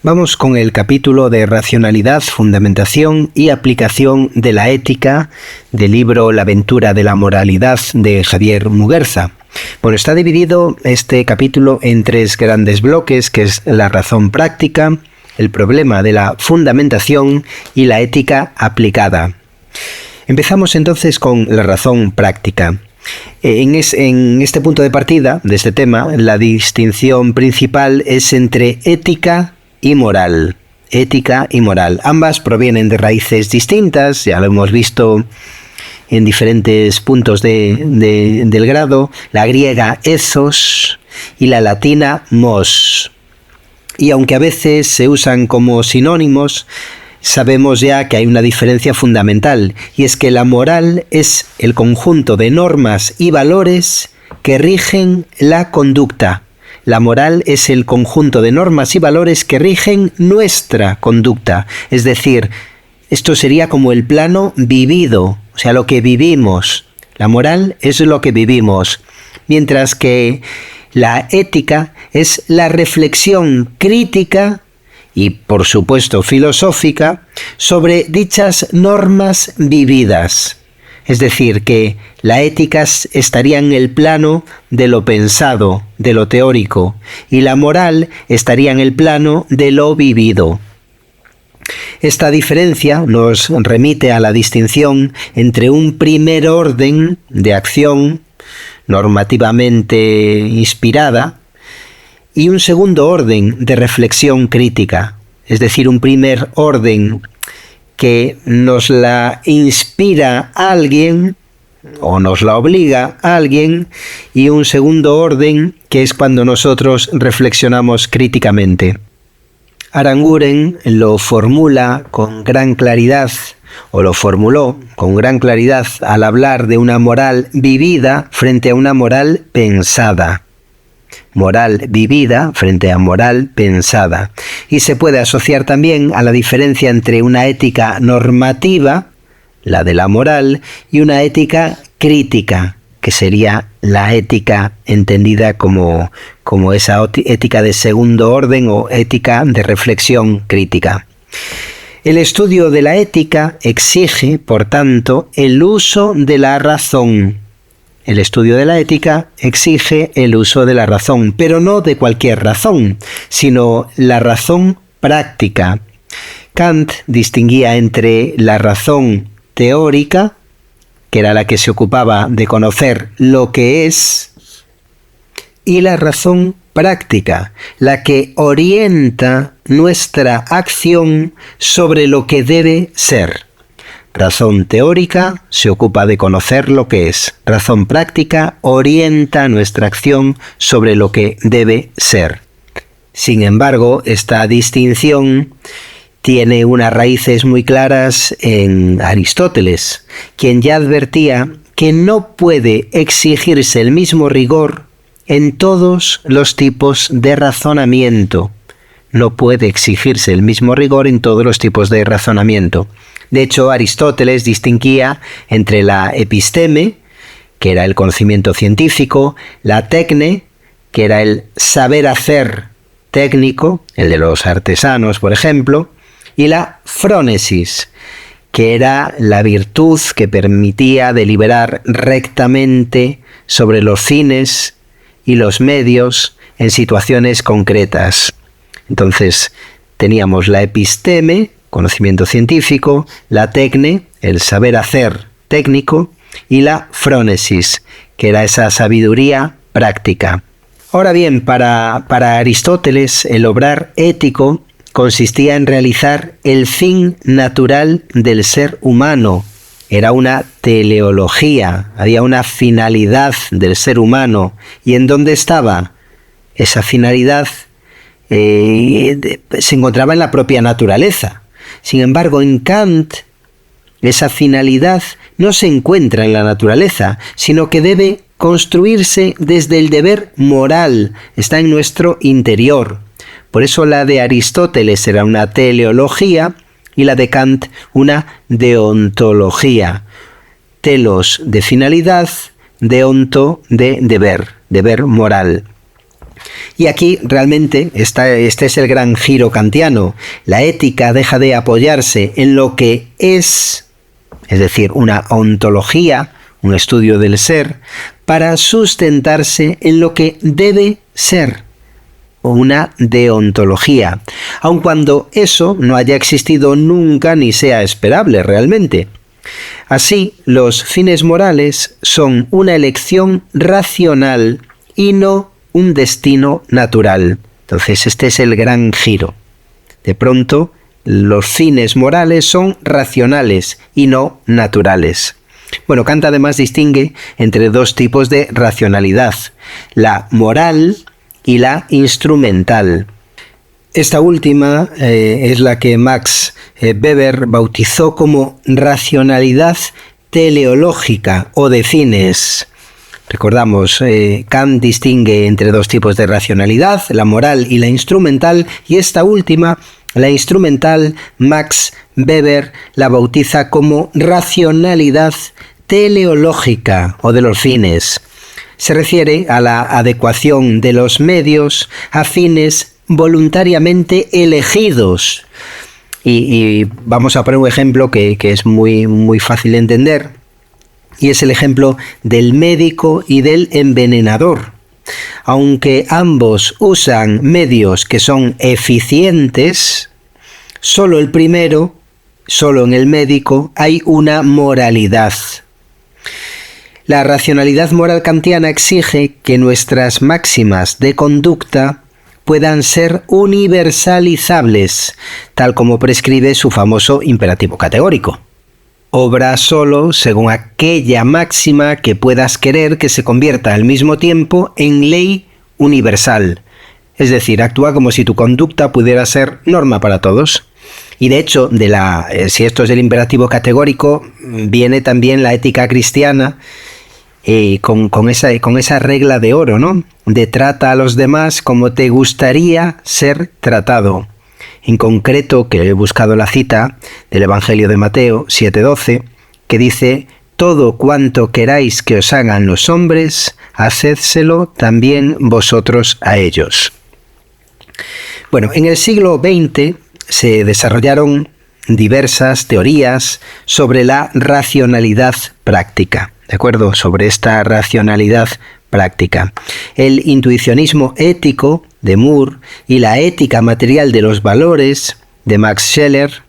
Vamos con el capítulo de racionalidad, fundamentación y aplicación de la ética del libro La aventura de la moralidad de Javier Muguerza. Bueno, está dividido este capítulo en tres grandes bloques, que es la razón práctica, el problema de la fundamentación y la ética aplicada. Empezamos entonces con la razón práctica. En este punto de partida de este tema, la distinción principal es entre ética y moral. Ética y moral. Ambas provienen de raíces distintas, ya lo hemos visto en diferentes puntos del grado, la griega ethos y la latina mos. Y aunque a veces se usan como sinónimos, sabemos ya que hay una diferencia fundamental, y es que la moral es el conjunto de normas y valores que rigen la conducta. La moral es el conjunto de normas y valores que rigen nuestra conducta. Es decir, esto sería como el plano vivido, o sea, lo que vivimos. La moral es lo que vivimos, mientras que la ética es la reflexión crítica y, por supuesto, filosófica sobre dichas normas vividas. Es decir, que la ética estaría en el plano de lo pensado, de lo teórico, y la moral estaría en el plano de lo vivido. Esta diferencia nos remite a la distinción entre un primer orden de acción normativamente inspirada y un segundo orden de reflexión crítica, es decir, un primer orden que nos la inspira alguien o nos la obliga a alguien, y un segundo orden que es cuando nosotros reflexionamos críticamente. Aranguren lo formula con gran claridad, o lo formuló con gran claridad al hablar de una moral vivida frente a una moral pensada. Moral vivida frente a moral pensada. Y se puede asociar también a la diferencia entre una ética normativa, la de la moral, y una ética crítica, que sería la ética entendida como esa ética de segundo orden o ética de reflexión crítica. El estudio de la ética exige, por tanto, el uso de la razón. El estudio de la ética exige el uso de la razón, pero no de cualquier razón, sino la razón práctica. Kant distinguía entre la razón teórica, que era la que se ocupaba de conocer lo que es, y la razón práctica, la que orienta nuestra acción sobre lo que debe ser. Razón teórica se ocupa de conocer lo que es. Razón práctica orienta nuestra acción sobre lo que debe ser. Sin embargo, esta distinción tiene unas raíces muy claras en Aristóteles, quien ya advertía que no puede exigirse el mismo rigor en todos los tipos de razonamiento. No puede exigirse el mismo rigor en todos los tipos de razonamiento. De hecho, Aristóteles distinguía entre la episteme, que era el conocimiento científico, la tecne, que era el saber hacer técnico, el de los artesanos, por ejemplo, y la phronesis, que era la virtud que permitía deliberar rectamente sobre los fines y los medios en situaciones concretas. Entonces, teníamos la episteme, conocimiento científico, la tecne, el saber hacer técnico, y la phronesis, que era esa sabiduría práctica. Ahora bien, para Aristóteles, el obrar ético consistía en realizar el fin natural del ser humano. Era una teleología, había una finalidad del ser humano. ¿Y en dónde estaba? Esa finalidad se encontraba en la propia naturaleza. Sin embargo, en Kant, esa finalidad no se encuentra en la naturaleza, sino que debe construirse desde el deber moral, está en nuestro interior. Por eso la de Aristóteles era una teleología y la de Kant una deontología. Telos de finalidad, deonto de deber moral. Y aquí realmente este es el gran giro kantiano. La ética deja de apoyarse en lo que es decir, una ontología, un estudio del ser, para sustentarse en lo que debe ser, una deontología, aun cuando eso no haya existido nunca ni sea esperable realmente. Así, los fines morales son una elección racional y no un destino natural. Entonces, este es el gran giro. De pronto, los fines morales son racionales y no naturales. Bueno, Kant además distingue entre dos tipos de racionalidad, la moral y la instrumental. Esta última es la que Max Weber bautizó como racionalidad teleológica o de fines. Recordamos, Kant distingue entre dos tipos de racionalidad, la moral y la instrumental, y esta última, la instrumental, Max Weber la bautiza como racionalidad teleológica o de los fines. Se refiere a la adecuación de los medios a fines voluntariamente elegidos. Y vamos a poner un ejemplo que es muy fácil de entender, y es el ejemplo del médico y del envenenador. Aunque ambos usan medios que son eficientes, solo el primero, solo en el médico, hay una moralidad. La racionalidad moral kantiana exige que nuestras máximas de conducta puedan ser universalizables, tal como prescribe su famoso imperativo categórico. Obra solo según aquella máxima que puedas querer que se convierta al mismo tiempo en ley universal. Es decir, actúa como si tu conducta pudiera ser norma para todos. Y de hecho, si esto es del imperativo categórico, viene también la ética cristiana con esa regla de oro, ¿no? De trata a los demás como te gustaría ser tratado. En concreto, que he buscado la cita del Evangelio de Mateo 7:12, que dice: todo cuanto queráis que os hagan los hombres, hacedselo también vosotros a ellos. Bueno, en el siglo XX se desarrollaron diversas teorías sobre la racionalidad práctica, ¿de acuerdo? Sobre esta racionalidad práctica. El intuicionismo ético de Moore y la ética material de los valores de Max Scheler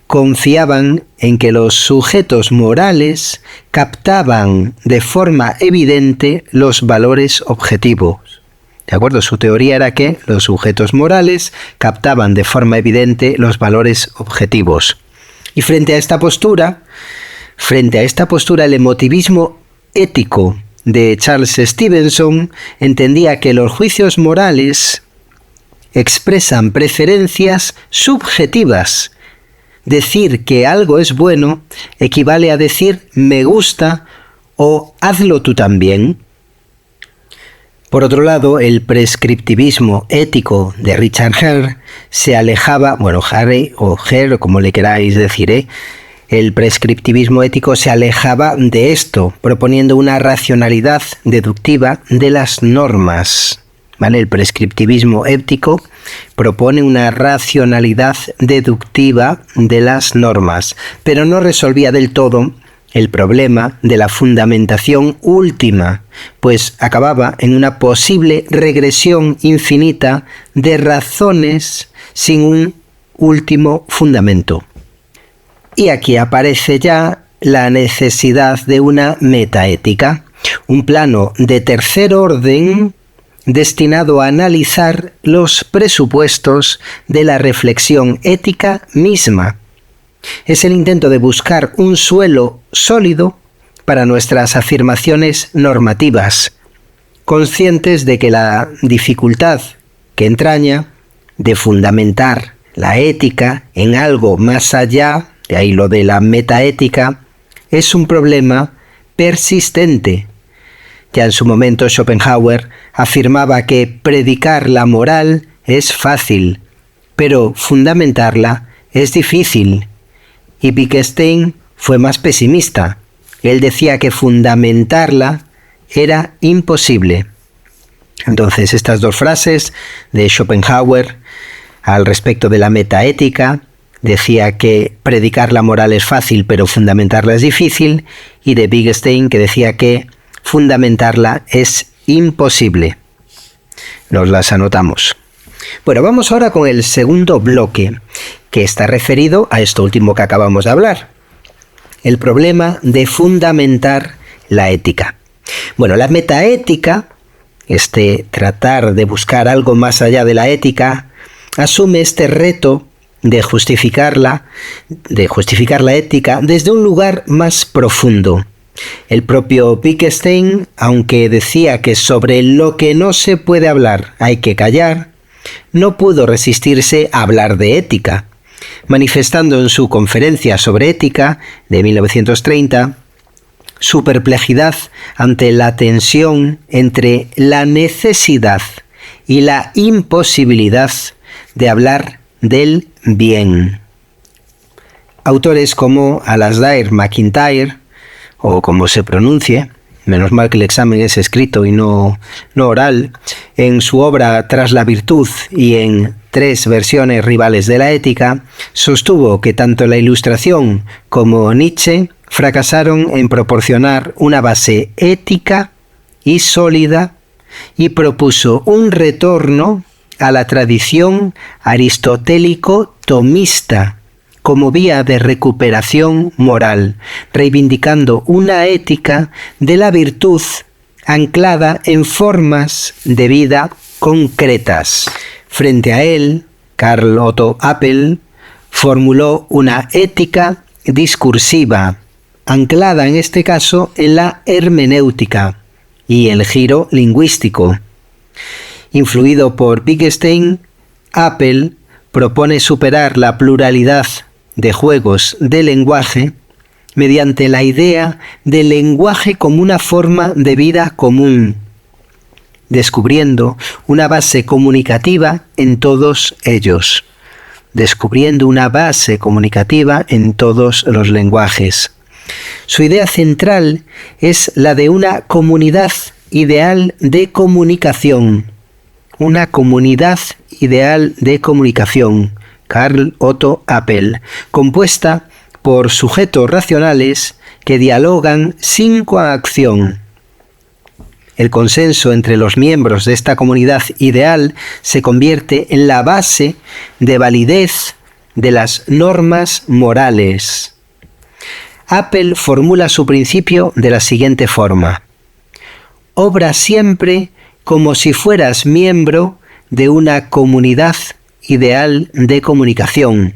confiaban en que los sujetos morales captaban de forma evidente los valores objetivos. ¿De acuerdo? Su teoría era que los sujetos morales captaban de forma evidente los valores objetivos. Y frente a esta postura, el emotivismo ético de Charles Stevenson entendía que los juicios morales expresan preferencias subjetivas. Decir que algo es bueno equivale a decir me gusta o hazlo tú también. Por otro lado, el prescriptivismo ético de Richard Hare se alejaba, Hare o Hare, como le queráis decir, el prescriptivismo ético se alejaba de esto, proponiendo una racionalidad deductiva de las normas. ¿Vale? El prescriptivismo ético propone una racionalidad deductiva de las normas, pero no resolvía del todo el problema de la fundamentación última, pues acababa en una posible regresión infinita de razones sin un último fundamento. Y aquí aparece ya la necesidad de una metaética, un plano de tercer orden destinado a analizar los presupuestos de la reflexión ética misma. Es el intento de buscar un suelo sólido para nuestras afirmaciones normativas, conscientes de que la dificultad que entraña de fundamentar la ética en algo más allá, de ahí lo de la metaética, es un problema persistente. Ya en su momento Schopenhauer afirmaba que predicar la moral es fácil, pero fundamentarla es difícil. Y Wittgenstein fue más pesimista. Él decía que fundamentarla era imposible. Entonces, estas dos frases de Schopenhauer al respecto de la metaética, decía que predicar la moral es fácil, pero fundamentarla es difícil, y de Wittgenstein, que decía que fundamentarla es imposible. Nos las anotamos. Bueno, vamos ahora con el segundo bloque, que está referido a esto último que acabamos de hablar. El problema de fundamentar la ética. Bueno, la metaética, tratar de buscar algo más allá de la ética, asume este reto de justificar la ética desde un lugar más profundo. El propio Wittgenstein, aunque decía que sobre lo que no se puede hablar hay que callar, no pudo resistirse a hablar de ética, manifestando en su conferencia sobre ética de 1930 su perplejidad ante la tensión entre la necesidad y la imposibilidad de hablar del bien. Autores como Alasdair MacIntyre, o como se pronuncie, menos mal que el examen es escrito y no oral, en su obra Tras la virtud y en 3 versiones rivales de la ética, sostuvo que tanto la Ilustración como Nietzsche fracasaron en proporcionar una base ética y sólida, y propuso un retorno a la tradición aristotélico-tomista como vía de recuperación moral, reivindicando una ética de la virtud anclada en formas de vida concretas. Frente a él, Karl Otto Appel formuló una ética discursiva, anclada en este caso en la hermenéutica y el giro lingüístico. Influido por Wittgenstein, Appel propone superar la pluralidad de juegos de lenguaje mediante la idea del lenguaje como una forma de vida común, descubriendo una base comunicativa en todos ellos, descubriendo una base comunicativa en todos los lenguajes. Su idea central es la de una comunidad ideal de comunicación. Una comunidad ideal de comunicación, Karl Otto Appel, compuesta por sujetos racionales que dialogan sin coacción. El consenso entre los miembros de esta comunidad ideal se convierte en la base de validez de las normas morales. Appel formula su principio de la siguiente forma: obra siempre como si fueras miembro de una comunidad ideal de comunicación,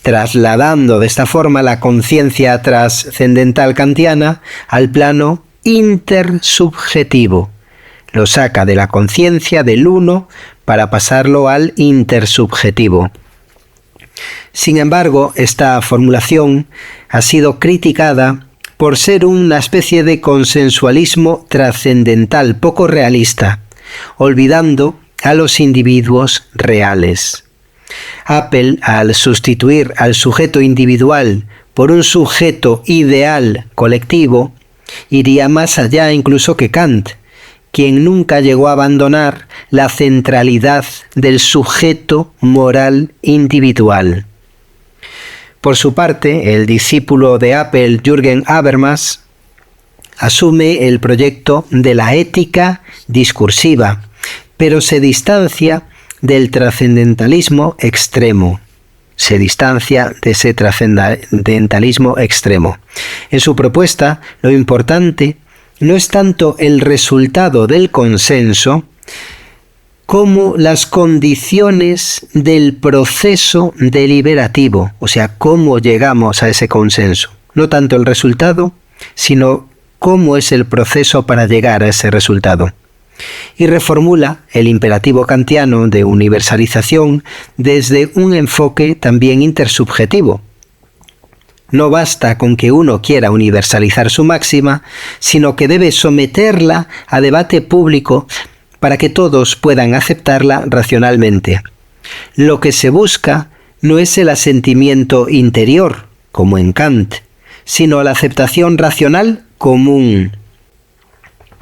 trasladando de esta forma la conciencia trascendental kantiana al plano intersubjetivo. Lo saca de la conciencia del uno para pasarlo al intersubjetivo. Sin embargo, esta formulación ha sido criticada por ser una especie de consensualismo trascendental poco realista, olvidando a los individuos reales. Appel, al sustituir al sujeto individual por un sujeto ideal colectivo, iría más allá incluso que Kant, quien nunca llegó a abandonar la centralidad del sujeto moral individual. Por su parte, el discípulo de Appel, Jürgen Habermas, asume el proyecto de la ética discursiva, pero se distancia del trascendentalismo extremo. Se distancia de ese trascendentalismo extremo. En su propuesta, lo importante no es tanto el resultado del consenso, como las condiciones del proceso deliberativo, o sea, cómo llegamos a ese consenso. No tanto el resultado, sino cómo es el proceso para llegar a ese resultado. Y reformula el imperativo kantiano de universalización desde un enfoque también intersubjetivo. No basta con que uno quiera universalizar su máxima, sino que debe someterla a debate público para que todos puedan aceptarla racionalmente. Lo que se busca no es el asentimiento interior, como en Kant, sino la aceptación racional común.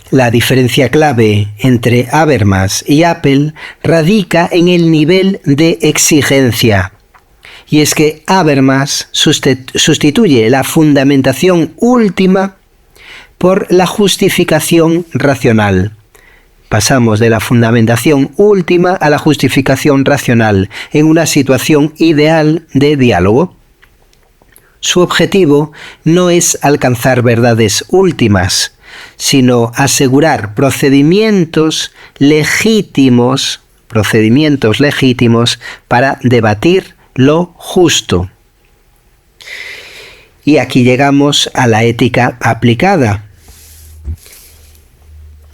La diferencia clave entre Habermas y Apple radica en el nivel de exigencia. Y es que Habermas sustituye la fundamentación última por la justificación racional. Pasamos de la fundamentación última a la justificación racional en una situación ideal de diálogo. Su objetivo no es alcanzar verdades últimas, sino asegurar procedimientos legítimos para debatir lo justo. Y aquí llegamos a la ética aplicada.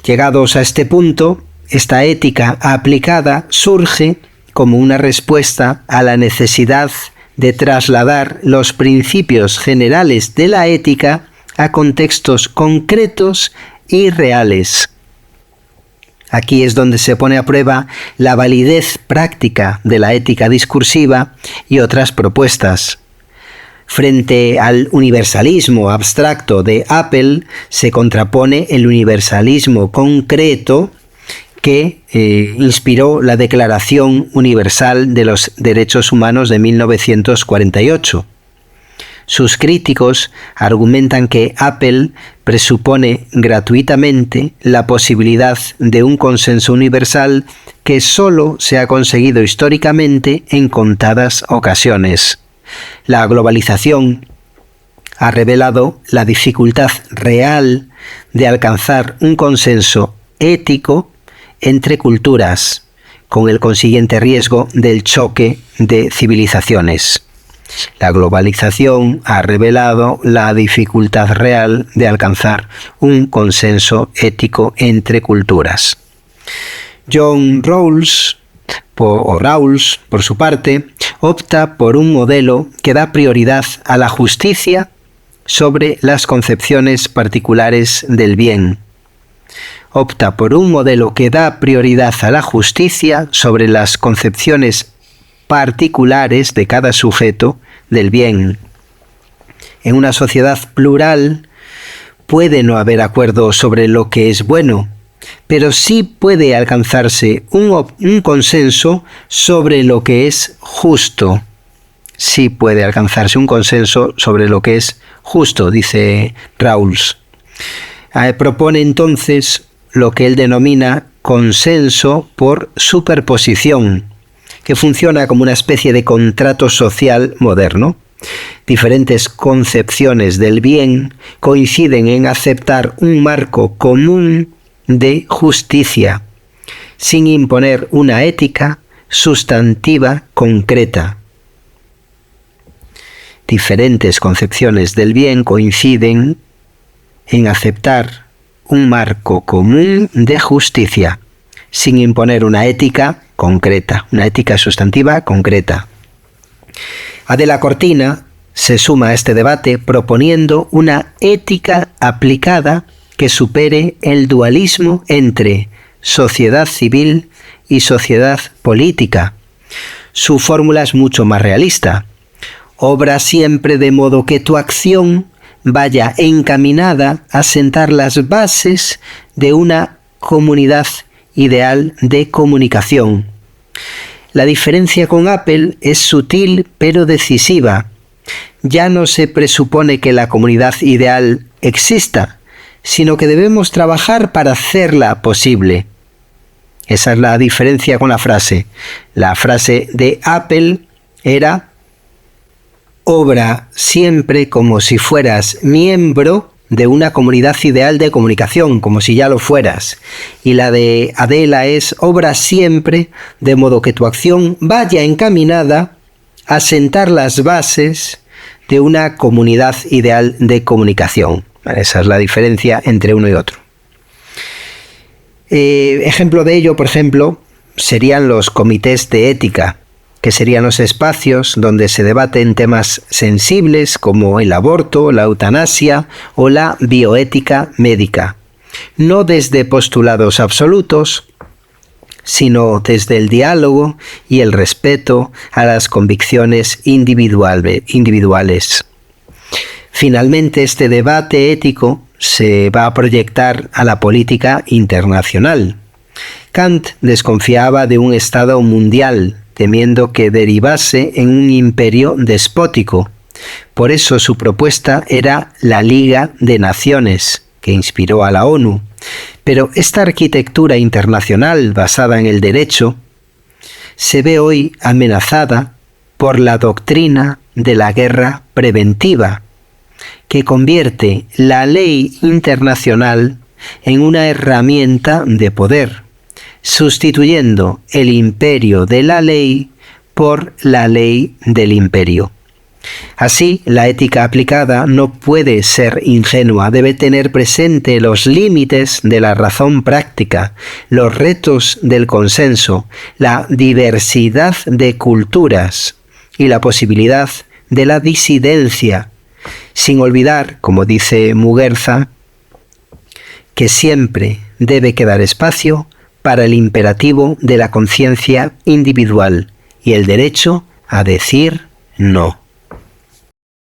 Llegados a este punto, esta ética aplicada surge como una respuesta a la necesidad de trasladar los principios generales de la ética a contextos concretos y reales. Aquí es donde se pone a prueba la validez práctica de la ética discursiva y otras propuestas. Frente al universalismo abstracto de Apple se contrapone el universalismo concreto que inspiró la Declaración Universal de los Derechos Humanos de 1948. Sus críticos argumentan que Apple presupone gratuitamente la posibilidad de un consenso universal que solo se ha conseguido históricamente en contadas ocasiones. La globalización ha revelado la dificultad real de alcanzar un consenso ético entre culturas, con el consiguiente riesgo del choque de civilizaciones. La globalización ha revelado la dificultad real de alcanzar un consenso ético entre culturas. John Rawls, por su parte, opta por un modelo que da prioridad a la justicia sobre las concepciones particulares del bien. Opta por un modelo que da prioridad a la justicia sobre las concepciones particulares de cada sujeto del bien. En una sociedad plural puede no haber acuerdo sobre lo que es bueno, pero sí puede alcanzarse un consenso sobre lo que es justo. Sí puede alcanzarse un consenso sobre lo que es justo, dice Rawls. Propone entonces lo que él denomina consenso por superposición, que funciona como una especie de contrato social moderno. Diferentes concepciones del bien coinciden en aceptar un marco común de justicia, sin imponer una ética sustantiva concreta. Diferentes concepciones del bien coinciden en aceptar un marco común de justicia, sin imponer una ética concreta, una ética sustantiva concreta. Adela Cortina se suma a este debate proponiendo una ética aplicada que supere el dualismo entre sociedad civil y sociedad política. Su fórmula es mucho más realista. Obra siempre de modo que tu acción vaya encaminada a sentar las bases de una comunidad ideal de comunicación. La diferencia con Apple es sutil pero decisiva. Ya no se presupone que la comunidad ideal exista, sino que debemos trabajar para hacerla posible. Esa es la diferencia con la frase. La frase de Apple era: obra siempre como si fueras miembro de una comunidad ideal de comunicación, como si ya lo fueras. Y la de Adela es: obra siempre de modo que tu acción vaya encaminada a sentar las bases de una comunidad ideal de comunicación. Esa es la diferencia entre uno y otro. Ejemplo de ello, por ejemplo, serían los comités de ética, que serían los espacios donde se debaten temas sensibles como el aborto, la eutanasia o la bioética médica. No desde postulados absolutos, sino desde el diálogo y el respeto a las convicciones individuales. Finalmente, este debate ético se va a proyectar a la política internacional. Kant desconfiaba de un Estado mundial, temiendo que derivase en un imperio despótico. Por eso su propuesta era la Liga de Naciones, que inspiró a la ONU. Pero esta arquitectura internacional basada en el derecho se ve hoy amenazada por la doctrina de la guerra preventiva, que convierte la ley internacional en una herramienta de poder, sustituyendo el imperio de la ley por la ley del imperio. Así, la ética aplicada no puede ser ingenua, debe tener presente los límites de la razón práctica, los retos del consenso, la diversidad de culturas y la posibilidad de la disidencia, sin olvidar, como dice Muguerza, que siempre debe quedar espacio para el imperativo de la conciencia individual y el derecho a decir no.